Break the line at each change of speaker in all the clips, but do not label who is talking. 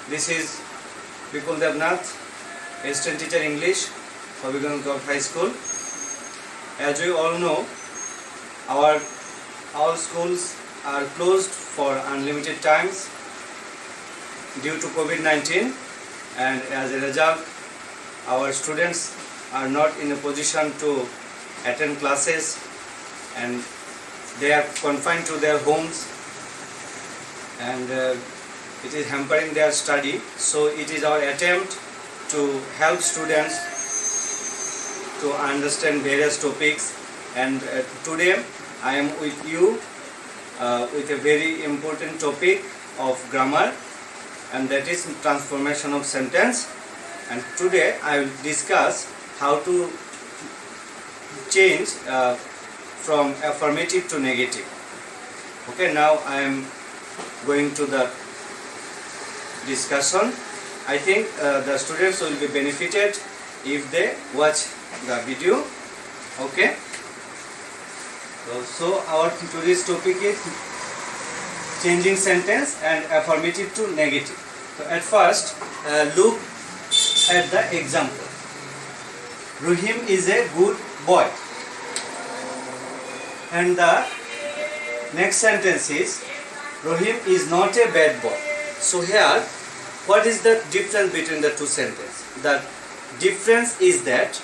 This is Bipul Devnath, Assistant Teacher English, Hobiganj Girls High School. As we all know, all schools are closed for unlimited times due to COVID-19, and as a result, our students are not in a position to attend classes and they are confined to their homes, and it is hampering their study. So it is our attempt to help students to understand various topics, and today I am with you with a very important topic of grammar, and that is transformation of sentence. And today I will discuss how to change from affirmative to negative. Okay, now I am going to the discussion. I think the students will be benefited if they watch the video. Okay, so our today's topic is changing sentence and affirmative to negative. So at first look at the example. Rahim is a good boy, and the next sentence is Rahim is not a bad boy. So here, what is the difference between the two sentences? The difference is that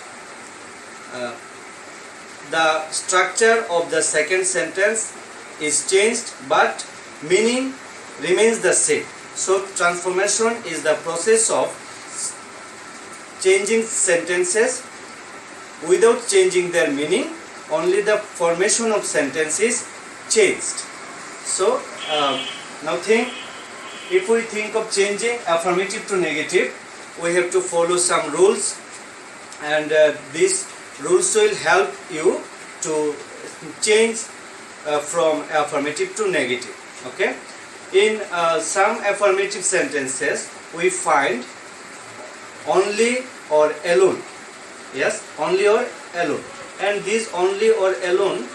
the structure of the second sentence is changed, but meaning remains the same. So transformation is the process of changing sentences without changing their meaning. Only the formation of sentences changed. So now if we think of changing affirmative to negative, we have to follow some rules, and these rules will help you to change from affirmative to negative. Okay, in some affirmative sentences we find only or alone. Yes, only or alone, and this only or alone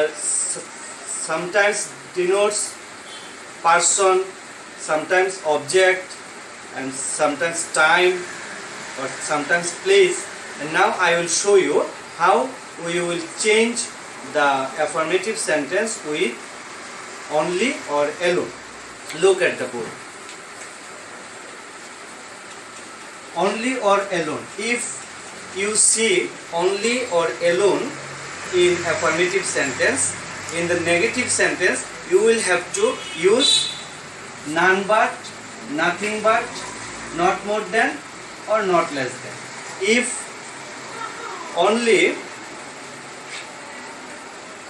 sometimes denotes person, sometimes object, and sometimes time, or sometimes place. And now I will show you how we will change the affirmative sentence with only or alone. Look at the board. Only or alone. If you see only or alone in affirmative sentence, in the negative sentence you will have to use none but, nothing but, not more than, or not less than. If only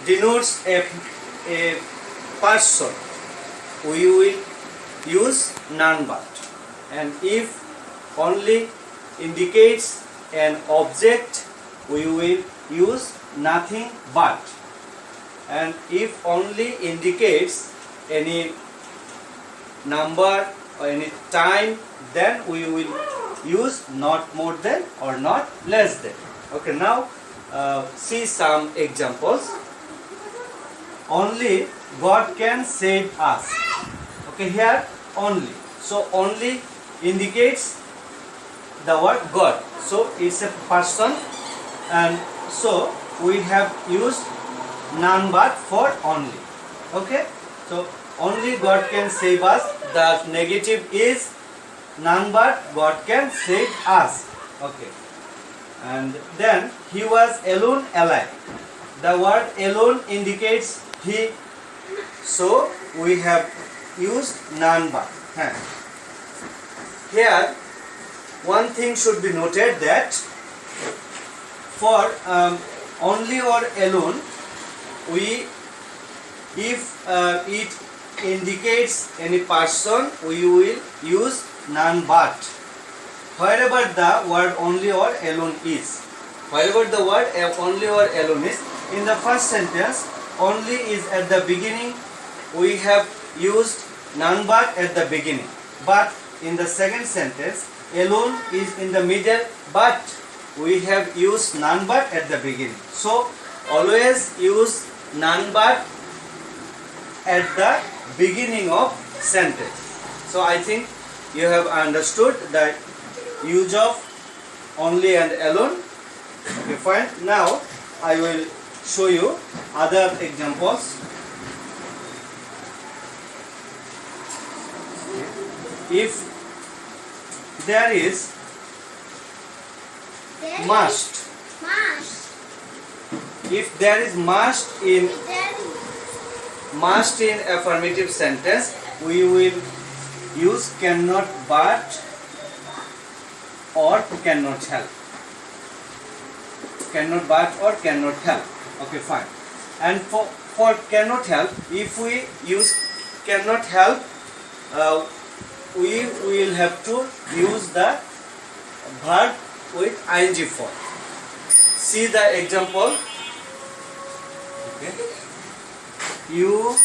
denotes a person, we will use none but, and if only indicates an object, we will use nothing but, and if only indicates any number or any time, then we will use not more than or not less than. Okay, now see some examples. Only God can save us. Okay, here only. So only indicates the word God. So it's a person, and so we have used none but for only. Okay, so only God can save us. The negative is none but God can save us. Okay, and then he was alone alive. The word alone indicates he, so we have used none but. Here one thing should be noted, that for only or alone, if it indicates any person, we will use none but. Wherever the word only or alone is, wherever the word only or alone is, in the first sentence only is at the beginning, we have used none but at the beginning, but in the second sentence alone is in the middle, but we have used none but at the beginning. So always use none but at the beginning of sentence. So I think you have understood the use of only and alone. Okay, fine. Now I will show you other examples. If there is must, if there is must in affirmative sentence, we will use cannot but or cannot help. Cannot but or cannot help. Okay, fine. And for cannot help, if we use cannot help, we will have to use the verb with ing form. See the example. Okay. You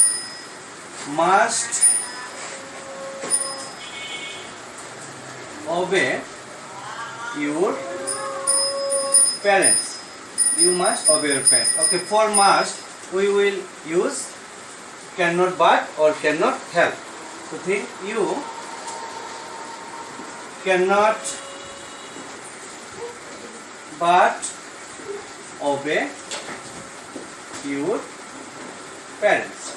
must obey your parents. You must obey your parents. Okay, for must we will use cannot but or cannot help. So think, you cannot but obey your parents.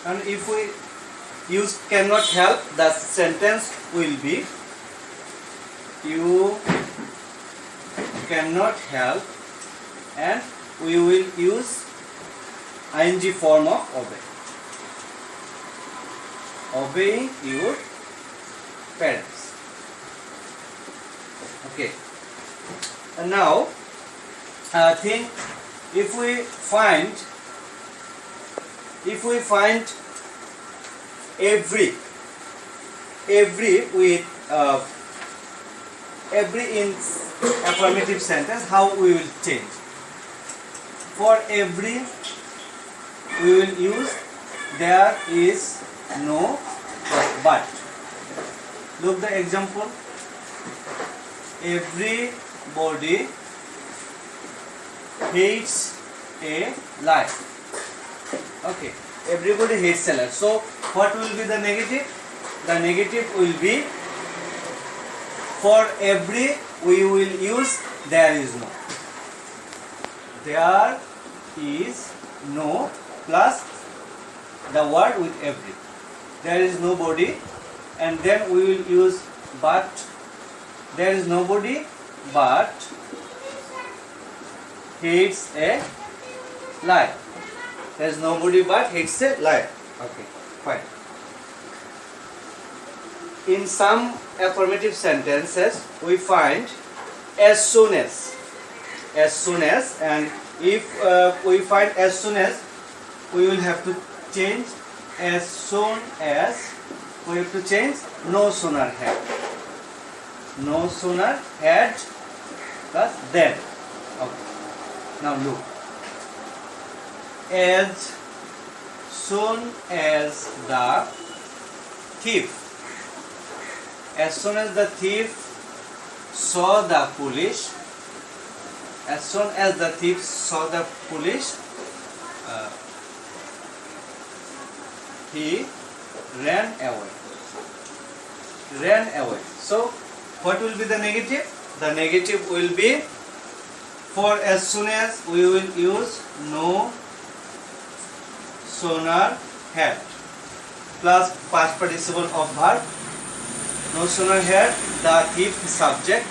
And if we use cannot help, the sentence will be you cannot help, and we will use ing form of obey. Obeying your parents. Okay. And now think, if we find every with every in affirmative sentence, how we will change? For every we will use there is no but. Look the example. Everybody hates a lie. Okay, everybody hates a lie. So what will be the negative? The negative will be, for every we will use there is no. There is no plus the word with every. There is nobody, and then we will use but. There is nobody but hates a lie. There is nobody but hates a lie. Okay, fine. In some affirmative sentences, we find as soon as, and if we find as soon as, we will have to change as soon as. We have to change no sooner had. No sooner had plus then. Okay. Now look. As soon as the thief, as soon as the thief saw the police, as soon as the thief saw the police, he ran away. Ran away. So what will be the negative? The negative will be, for as soon as we will use no sooner had plus past participle of verb. No sooner had the thief subject.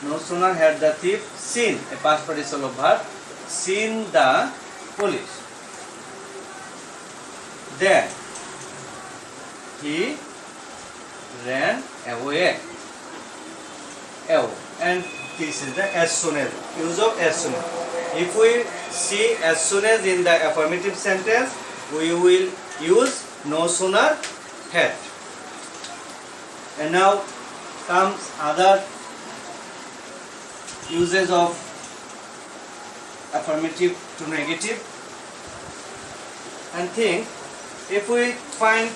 No sooner had the thief seen, a past participle of verb, seen the police, then he ran away. And this is the as soon as, use of as soon as. If we see as soon as in the affirmative sentence, we will use no sooner had. And now comes other uses of affirmative to negative. And think, if we find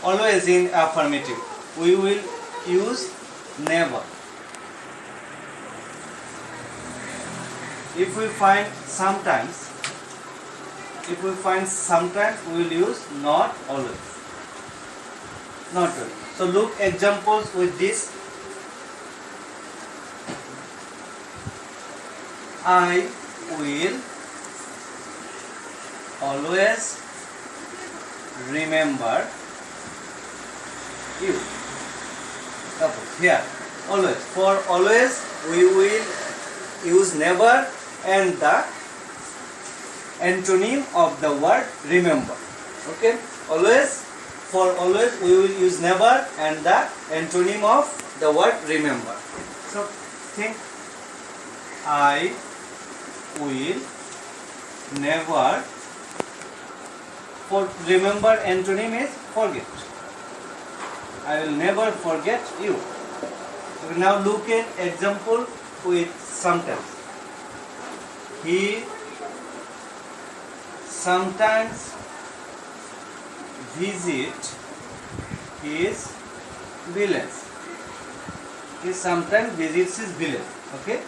always in affirmative, we will use never. If we find sometimes, if we find sometimes, we will use not always. Not always. So look examples with this. I will always remember you. Suppose here, always. For always, we will use never and the antonym of the word remember. Okay? Always, for always, we will use never and the antonym of the word remember. So think, I will never. For remember, antonym is forget. I will never forget you. Okay, now look at example with sometimes. He sometimes visit his village. He sometimes visits his village. Okay.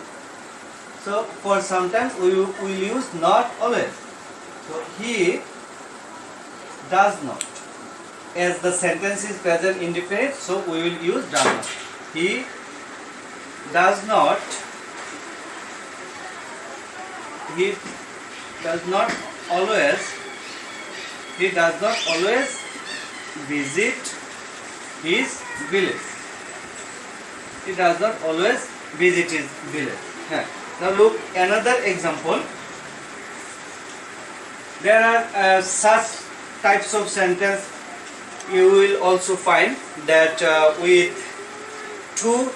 So for sometimes we will use not always. So he does not. As the sentence is present indefinite, so we will use does not. He does not. He does not always. He does not always visit his village. He does not always visit his village. Now look another example. There are such types of sentence you will also find that with to.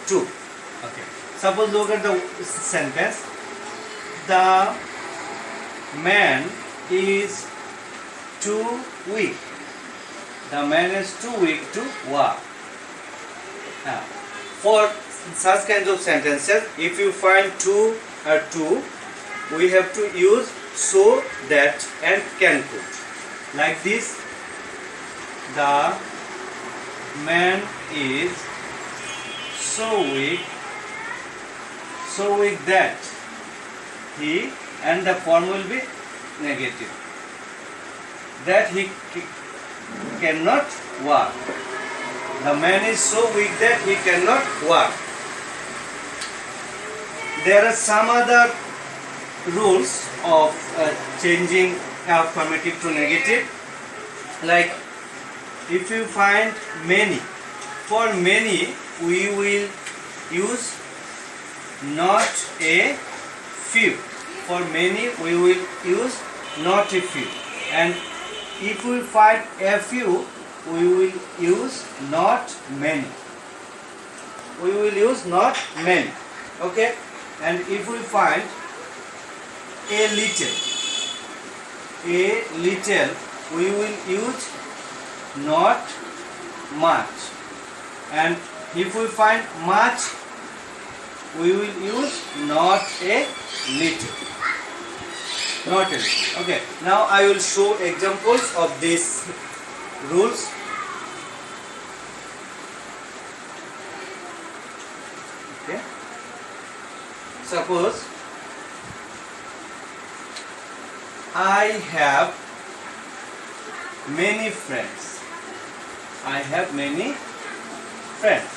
Okay. Suppose look at the sentence. The man is too weak. The man is too weak to walk. For such kinds of sentences, if you find to or to, we have to use so, that and can put. Like this, the man is so weak that he, and the form will be negative, that he cannot walk. The man is so weak that he cannot walk. There are some other rules of changing affirmative to negative. Like if you find many, for many we will use not a few. For many we will use not a few. And if we find a few, we will use not many. We will use not many. Okay? And if we find a little, we will use not much. And if we find much, we will use not a little. Not a little. Okay. Now I will show examples of these rules. Okay. Suppose I have many friends. I have many friends.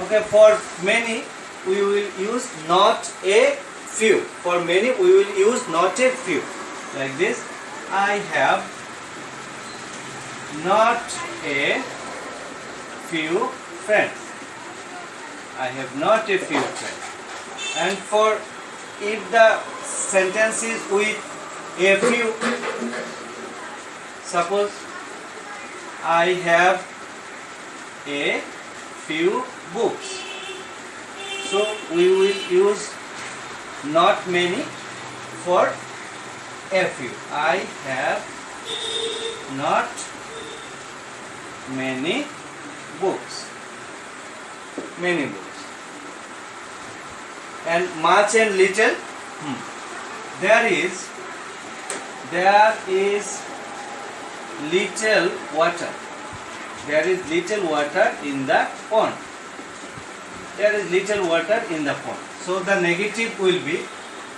Okay, for many we will use not a few. For many we will use not a few. Like this, I have not a few friends. I have not a few friends. And for if the sentence is with a few, suppose I have a few books. So we will use not many for a few. I have not many books. Many books. And much and little, there is little water. There is little water in the pond. There is little water in the pond. So the negative will be,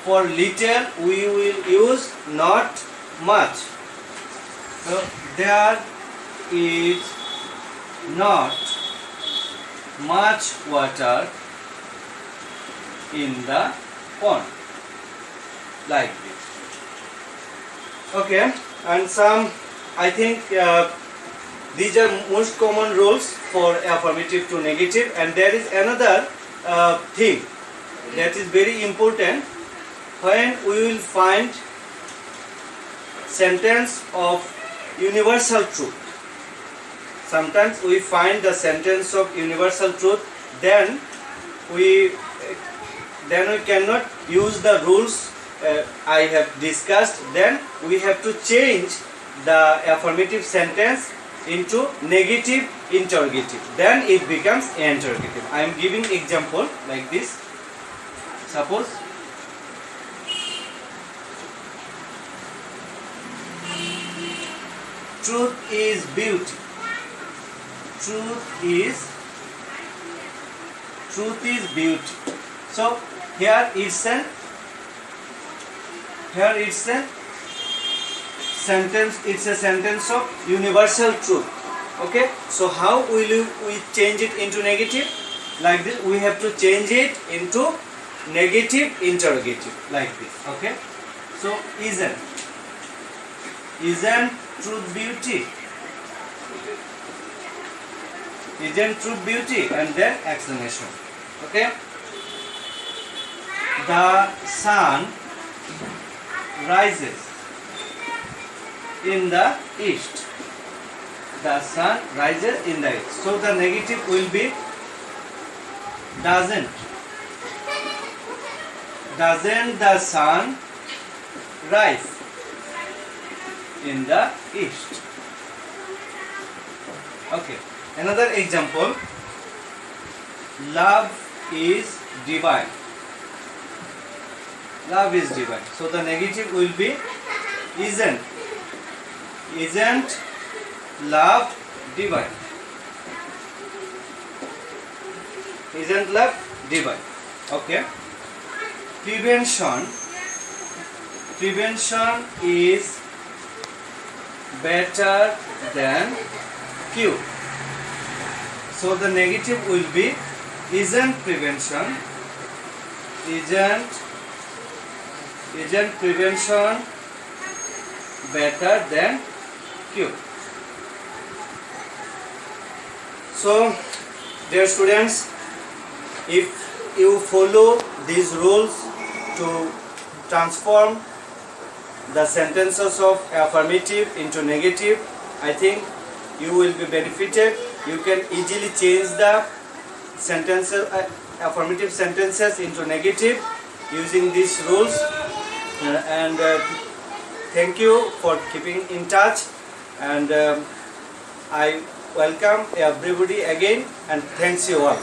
for little we will use not much. So there is not much water in the pond, like this. Okay, and some, I think these are most common rules for affirmative to negative, and there is another thing that is very important. When we will find sentence of universal truth, sometimes we find the sentence of universal truth, then we cannot use the rules I have discussed. Then we have to change the affirmative sentence into negative interrogative, then it becomes interrogative. I am giving example like this. Suppose truth is beauty. Truth is beauty. So here it's a sentence. It's a sentence of universal truth. Okay. So how will we change it into negative? Like this. We have to change it into negative interrogative. Like this. Okay. So isn't truth beauty? Isn't truth beauty? And then explanation. Okay. The sun rises in the east. The sun rises in the east. So the negative will be doesn't the sun rise in the east? Okay. Another example. Love is divine. Love is divine. So the negative will be isn't love divine? Isn't love divine? Okay. Prevention is better than cure. So the negative will be isn't prevention better than cure? So dear students, if you follow these rules to transform the sentences of affirmative into negative, I think you will be benefited. You can easily change the sentences, affirmative sentences into negative using these rules. And thank you for keeping in touch, and I welcome everybody again, and thanks you all.